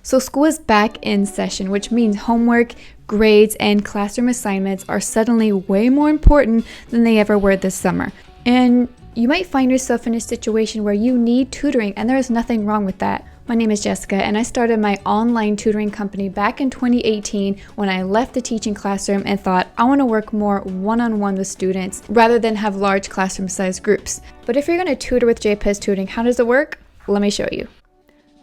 So school is back in session, which means homework, grades, and classroom assignments are suddenly way more important than they ever were this summer. And you might find yourself in a situation where you need tutoring, and there is nothing wrong with that. My name is Jessica, and I started my online tutoring company back in 2018 when I left the teaching classroom and thought I want to work more one-on-one with students rather than have large classroom-sized groups. But if you're going to tutor with J.PEZ Tutoring, how does it work? Let me show you.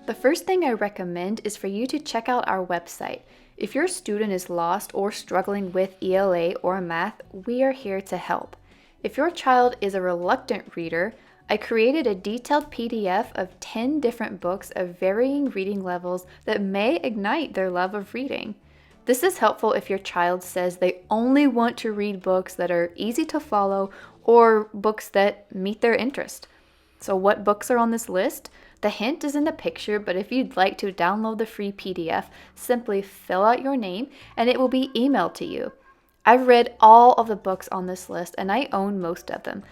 The first thing I recommend is for you to check out our website. If your student is lost or struggling with ELA or math, we are here to help. If your child is a reluctant reader, I created a detailed PDF of 10 different books of varying reading levels that may ignite their love of reading. This is helpful if your child says they only want to read books that are easy to follow or books that meet their interest. So what books are on this list? The hint is in the picture, but if you'd like to download the free PDF, simply fill out your name and it will be emailed to you. I've read all of the books on this list and I own most of them.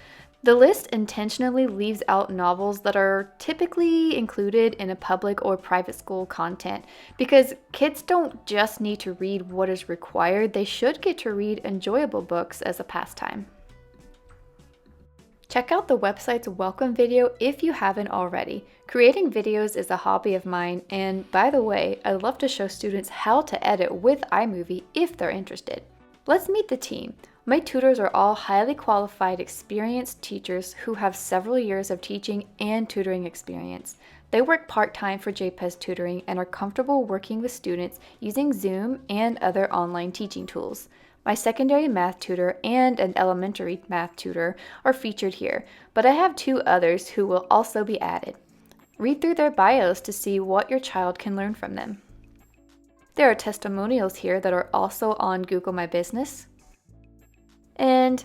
The list intentionally leaves out novels that are typically included in a public or private school content because kids don't just need to read what is required, they should get to read enjoyable books as a pastime. Check out the website's welcome video if you haven't already. Creating videos is a hobby of mine, and by the way, I love to show students how to edit with iMovie if they're interested. Let's meet the team. My tutors are all highly qualified, experienced teachers who have several years of teaching and tutoring experience. They work part-time for J.PEZ Tutoring and are comfortable working with students using Zoom and other online teaching tools. My secondary math tutor and an elementary math tutor are featured here, but I have 2 others who will also be added. Read through their bios to see what your child can learn from them. There are testimonials here that are also on Google My Business. And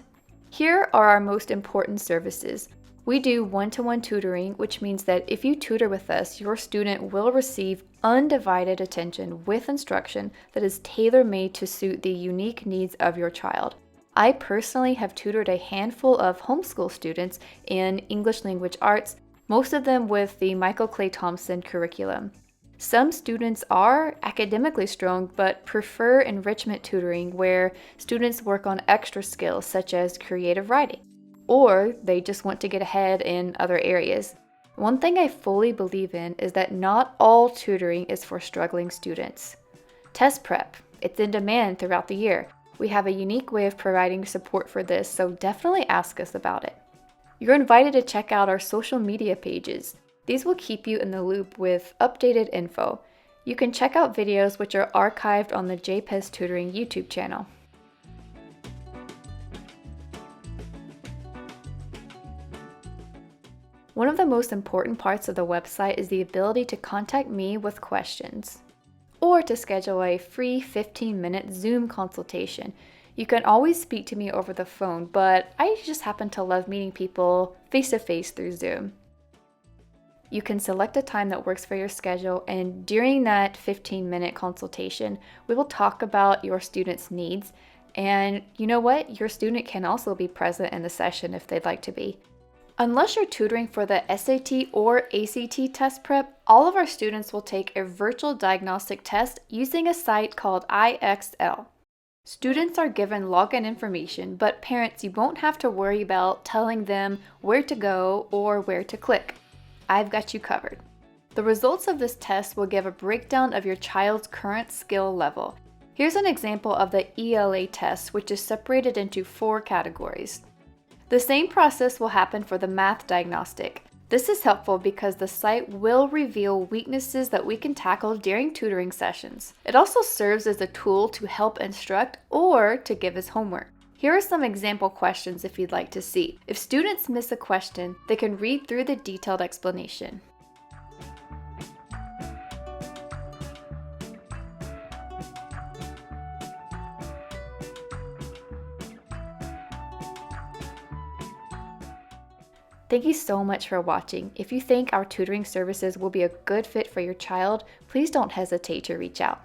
here are our most important services. We do one-to-one tutoring, which means that if you tutor with us, your student will receive undivided attention with instruction that is tailor-made to suit the unique needs of your child. I personally have tutored a handful of homeschool students in English language arts, most of them with the Michael Clay Thompson curriculum. Some students are academically strong but prefer enrichment tutoring where students work on extra skills such as creative writing, or they just want to get ahead in other areas. One thing I fully believe in is that not all tutoring is for struggling students. Test prep, it's in demand throughout the year. We have a unique way of providing support for this, so definitely ask us about it. You're invited to check out our social media pages. These will keep you in the loop with updated info. You can check out videos which are archived on the J.PEZ Tutoring YouTube channel. One of the most important parts of the website is the ability to contact me with questions or to schedule a free 15-minute Zoom consultation. You can always speak to me over the phone, but I just happen to love meeting people face-to-face through Zoom. You can select a time that works for your schedule, and during that 15-minute consultation, we will talk about your student's needs. And you know what? Your student can also be present in the session if they'd like to be. Unless you're tutoring for the SAT or ACT test prep, all of our students will take a virtual diagnostic test using a site called IXL. Students are given login information, but parents, you won't have to worry about telling them where to go or where to click. I've got you covered. The results of this test will give a breakdown of your child's current skill level. Here's an example of the ELA test, which is separated into 4 categories. The same process will happen for the math diagnostic. This is helpful because the site will reveal weaknesses that we can tackle during tutoring sessions. It also serves as a tool to help instruct or to give as homework. Here are some example questions if you'd like to see. If students miss a question, they can read through the detailed explanation. Thank you so much for watching. If you think our tutoring services will be a good fit for your child, please don't hesitate to reach out.